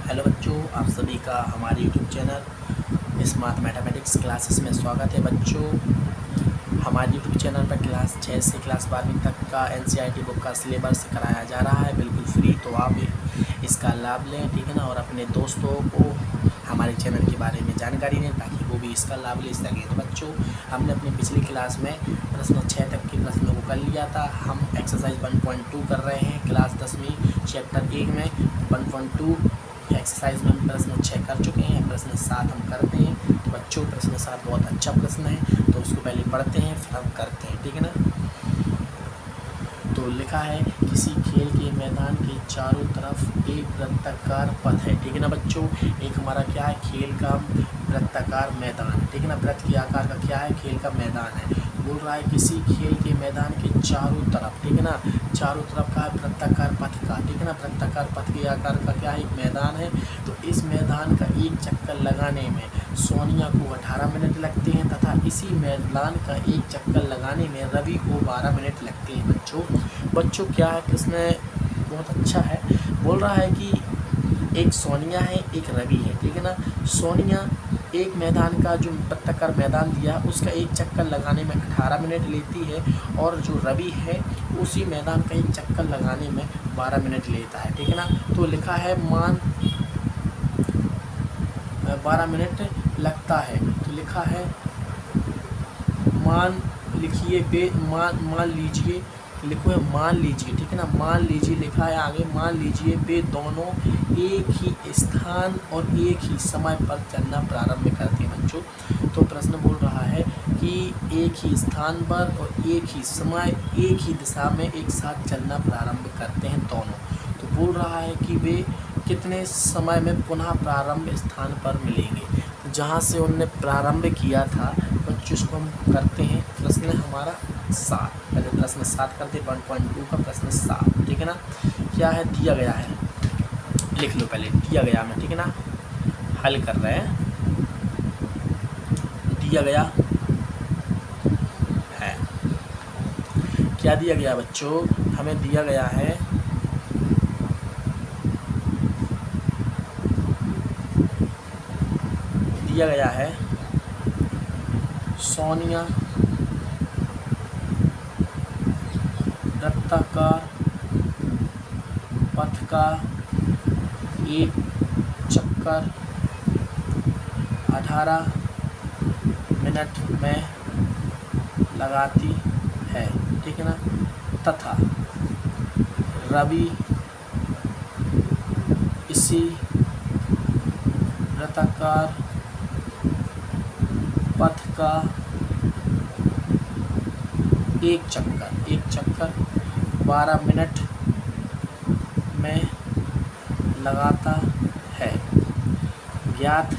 Hello बच्चों, आप सभी का हमारे YouTube channel smart mathematics classes में स्वागत है। बच्चों, हमारे यूट्यूब चैनल पर क्लास 6 से क्लास 12वीं तक का एनसीईआरटी बुक का सिलेबस कराया जा रहा है, बिल्कुल फ्री। तो आप इसका लाभ लें, ठीक है ना, और अपने दोस्तों को हमारे चैनल के बारे में जानकारी दें ताकि वो भी इसका लाभ ले सकें। तो बच्चों, हमने अपनी पिछली क्लास में प्रश्न 6 तक के प्रश्नों को कर लिया था। हम एक्सरसाइज 1.2 कर रहे हैं क्लास 10वीं चैप्टर 1 में 1.2 एक्सरसाइज में हम प्रश्न 6 कर चुके हैं। प्रश्न 7 हम करते हैं। तो बच्चों, प्रश्न 7 बहुत अच्छा प्रश्न है, तो उसको पहले पढ़ते हैं फिर हम करते हैं, ठीक है ना। तो लिखा है, किसी खेल के मैदान के चारों तरफ एक वृत्ताकार पथ है, ठीक है ना बच्चों। एक हमारा क्या है, खेल का वृत्ताकार मैदान, ठीक है ना। वृत्त के आकार का क्या है, खेल का मैदान है। बोल रहा है किसी खेल के मैदान के चारों तरफ, ठीक है ना, चारों तरफ का वृत्ताकार पथ का, ठीक है ना। वृत्ताकार पथ के आकार का क्या है, एक मैदान है। तो इस मैदान का एक चक्कर लगाने में सोनिया को 18 मिनट लगते हैं तथा इसी मैदान का एक चक्कर लगाने में रवि को 12 मिनट लगते हैं। बच्चों क्या है, प्रश्न बहुत अच्छा है। बोल रहा है कि एक सोनिया है, एक रवि है, ठीक है ना। सोनिया एक मैदान का जो वृत्ताकार मैदान दिया उसका एक चक्कर लगाने में 18 मिनट लेती है, और जो रवि है उसी मैदान का एक चक्कर लगाने में 12 मिनट लेता है, ठीक है ना। तो लिखा है मान 12 मिनट लगता है। तो लिखा है मान लिखिए मान लीजिए, लिखो है मान लीजिए, ठीक है ना। मान लीजिए लिखा है आगे, मान लीजिए वे दोनों एक ही स्थान और एक ही समय पर चलना प्रारंभ करते हैं। बच्चों, तो प्रश्न बोल रहा है कि एक ही स्थान पर और एक ही समय एक ही दिशा में एक साथ चलना प्रारंभ करते हैं दोनों। तो बोल रहा है कि वे कितने समय में पुनः प्रारंभ स्थान पर मिलेंगे, जहाँ से उनने प्रारंभ किया था। बच्चों, इसको हम करते हैं प्रश्न हमारा 7। पहले प्रश्न 7 करते, 1.2 का प्रश्न 7, ठीक है ना। क्या है, दिया गया है, लिख लो पहले, दिया गया में, ठीक है ना। हल कर रहे हैं, दिया गया है, क्या दिया गया बच्चों, हमें दिया गया है सोनिया वृत्ताकार पथ का एक चक्कर 18 मिनट में लगाती है, ठीक है ना। तथा रवि इसी वृत्ताकार पथ का एक चक्कर 12 मिनट में लगाता है। ज्ञात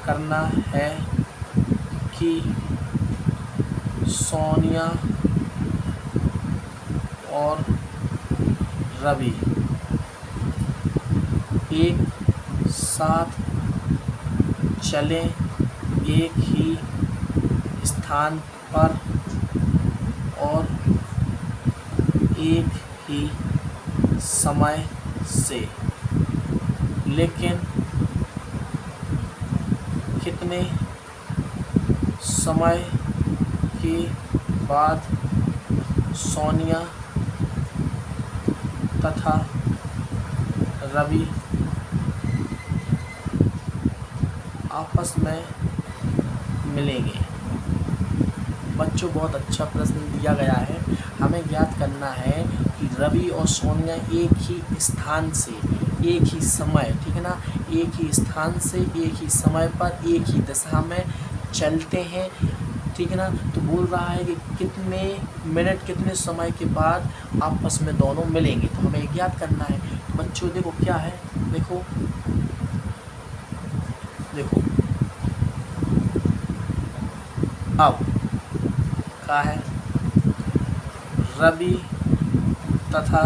करना है कि सोनिया और रवि एक साथ चलें एक ही स्थान पर और एक ही समय से, लेकिन कितने समय के बाद सोनिया तथा रवि आपस में मिलेंगे। बच्चों, बहुत अच्छा प्रश्न दिया गया है। हमें ज्ञात करना है कि रवि और सोनिया एक ही स्थान से एक ही समय, ठीक है ना, एक ही स्थान से एक ही समय पर एक ही दिशा में चलते हैं, ठीक है ना। तो बोल रहा है कि कितने मिनट कितने समय के बाद आपस में दोनों मिलेंगे, तो हमें ज्ञात करना है। तो बच्चों देखो क्या है, देखो अब क्या है, रवि तथा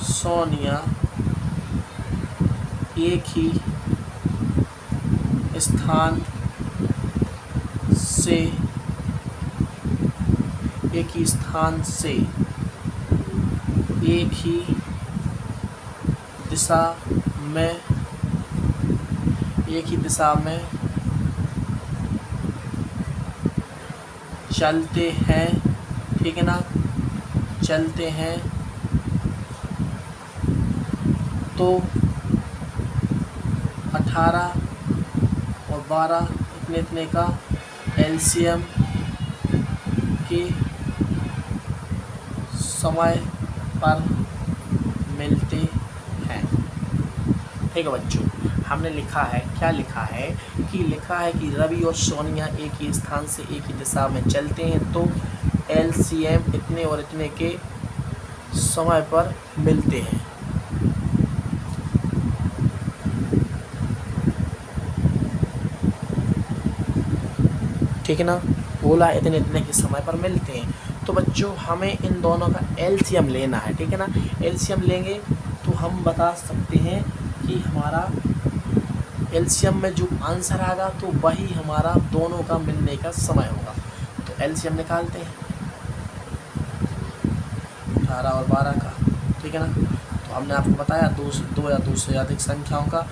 सोनिया एक ही स्थान से एक ही दिशा में चलते हैं, ठीक है ना, चलते हैं तो 18 और 12 इतने का एलसीएम के समय पर मिलते हैं। ठीक है बच्चों, हमने लिखा है, क्या लिखा है कि रवि और सोनिया एक ही स्थान से एक ही दिशा में चलते हैं तो एलसीएम इतने और इतने के समय पर मिलते हैं। ठीक है ना, बोला इतने इतने के समय पर मिलते हैं। तो बच्चों हमें इन दोनों का एलसीएम लेना है, ठीक है ना। एलसीएम लेंगे तो हम बता सकते हैं कि हमारा एलसीएम में जो आंसर आएगा तो वही हमारा दोनों का मिलने का समय होगा। तो एलसीएम निकालते हैं 18 और 12 का, ठीक है ना। तो हमने आपको बताया दो या दो से अधिक संख्याओं का।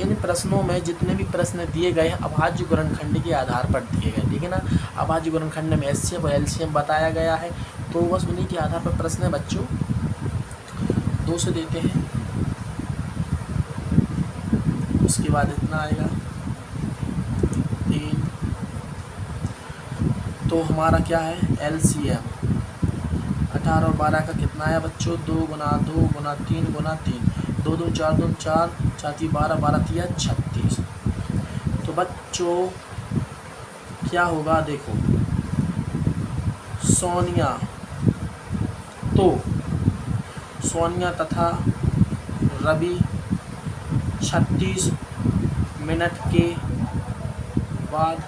इन प्रश्नों में जितने भी प्रश्न दिए गए हैं अभाज्य गुणनखंड के आधार पर दिए गए, ठीक है ना। अभाज्य गुणनखंड में एचसीएफ और एलसीएम बताया गया है, तो बस उन्हीं के आधार पर प्रश्न है बच्चों। 2 से देते हैं, उसके बाद इतना आएगा 3। तो हमारा क्या है एलसीएम 18 और 12 का कितना आया बच्चों, 2 गुना 2 गुना 3 गुना 3, 2 दूनी 4 दूनी 4, 4 × 12, 12 × 36। तो बच्चों क्या होगा देखो, सोनिया तथा रवि 36 मिनट के बाद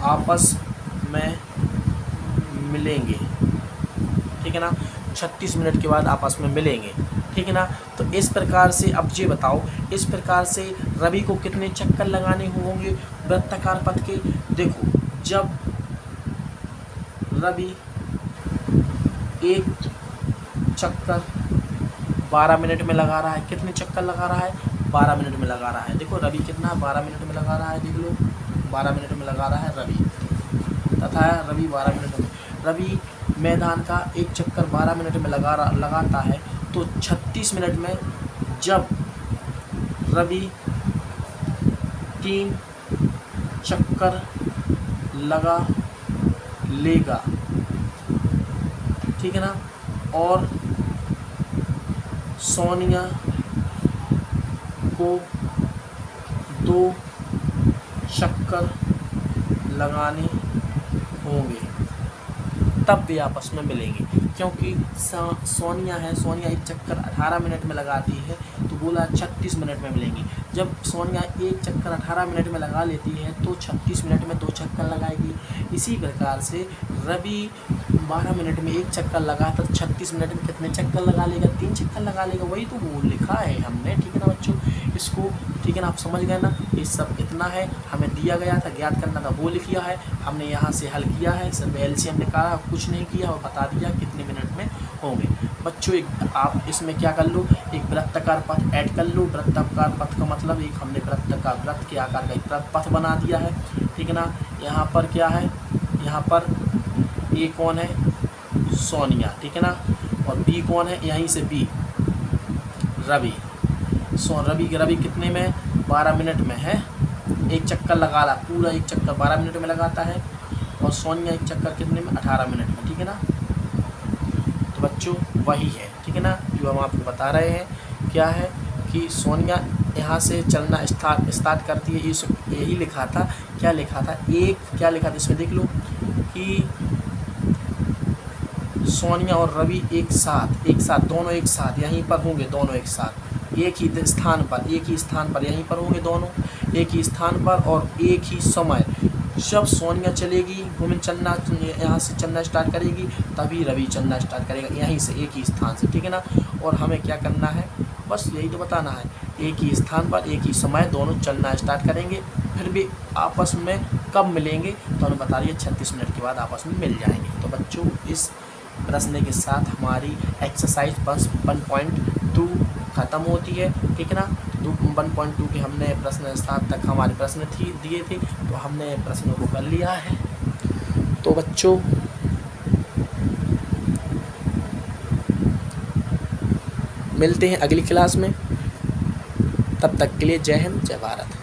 आपस में मिलेंगे, ठीक है ना। 36 मिनट के बाद आपस में मिलेंगे, ठीक है ना। तो इस प्रकार से अब ये बताओ, इस प्रकार से रवि को कितने चक्कर लगाने होंगे वृत्ताकार पथ के। देखो जब रवि एक चक्कर 12 मिनट में लगा रहा है, कितने चक्कर लगा रहा है 12 मिनट में लगा रहा है। देखो रवि कितना 12 मिनट में लगा रहा है, देख लो 12 मिनट में लगा रहा है रवि, तथा रवि 12 मिनट में, रवि मैदान का एक चक्कर 12 मिनट में लगाता है तो 36 मिनट में जब रवि 3 चक्कर लगा लेगा, ठीक है ना, और सोनिया को 2 चक्कर लगाने होंगे, तब भी आपस में मिलेंगे। क्योंकि सोनिया एक चक्कर 18 मिनट में लगाती है तो बोला 36 मिनट में मिलेंगी। जब सोनिया एक चक्कर 18 मिनट में लगा लेती है तो 36 मिनट में 2 चक्कर लगाएगी। इसी प्रकार से रवि 12 मिनट में एक चक्कर लगा तो 36 मिनट में कितने चक्कर लगा लेगा, 3 चक्कर लगा लेगा। वही तो वो लिखा है हमने, ठीक है ना बच्चों, इसको ठीक है ना, आप समझ गए ना। ये सब इतना है, हमें दिया गया था, ज्ञात करना था, वो लिख लिया है हमने, यहाँ से हल किया है, सब एलसीएम निकाला, कुछ नहीं किया और बता दिया कितने मिनट में होंगे। बच्चों आप इसमें क्या कर लो, एक वृत्ताकार पथ ऐड कर लो। वृत्ताकार पथ का मतलब एक हमने वृत्त के आकार का एक पथ बना दिया है, ठीक है ना। यहाँ पर क्या है, यहाँ पर ए कौन है सोनिया, ठीक है ना, और बी कौन है, यहीं से बी रवि। रवि कितने में 12 मिनट में है, एक चक्कर लगा रहा, पूरा एक चक्कर 12 मिनट में लगाता है, और सोनिया एक चक्कर कितने में 18 मिनट में, ठीक है ना। तो बच्चों वही है, ठीक है ना, जो हम आपको बता रहे हैं। क्या है कि सोनिया यहाँ से चलना स्टार्ट करती है, यही लिखा था, क्या लिखा था, क्या लिखा था इसमें देख लो कि सोनिया और रवि एक साथ दोनों एक साथ यहीं पर होंगे, दोनों एक साथ एक ही स्थान पर यहीं पर होंगे, दोनों एक ही स्थान पर और एक ही समय। जब सोनिया चलेगी चलना, यहाँ से चलना स्टार्ट करेगी, तभी रवि चलना स्टार्ट करेगा, यहीं से एक ही स्थान से, ठीक है ना। और हमें क्या करना है, बस यही तो बताना है, एक ही स्थान पर एक ही समय दोनों चलना स्टार्ट करेंगे, फिर भी आपस में कब मिलेंगे तो हमें बता रही है 36 मिनट के बाद आपस में मिल जाएंगे। तो बच्चों इस प्रश्न के साथ हमारी एक्सरसाइज 1.2 ख़त्म होती है, ठीक है ना। 1.2 के हमने प्रश्न 7 तक हमारे प्रश्न दिए थे, तो हमने प्रश्नों को कर लिया है। तो बच्चों मिलते हैं अगली क्लास में, तब तक के लिए जय हिंद जय भारत।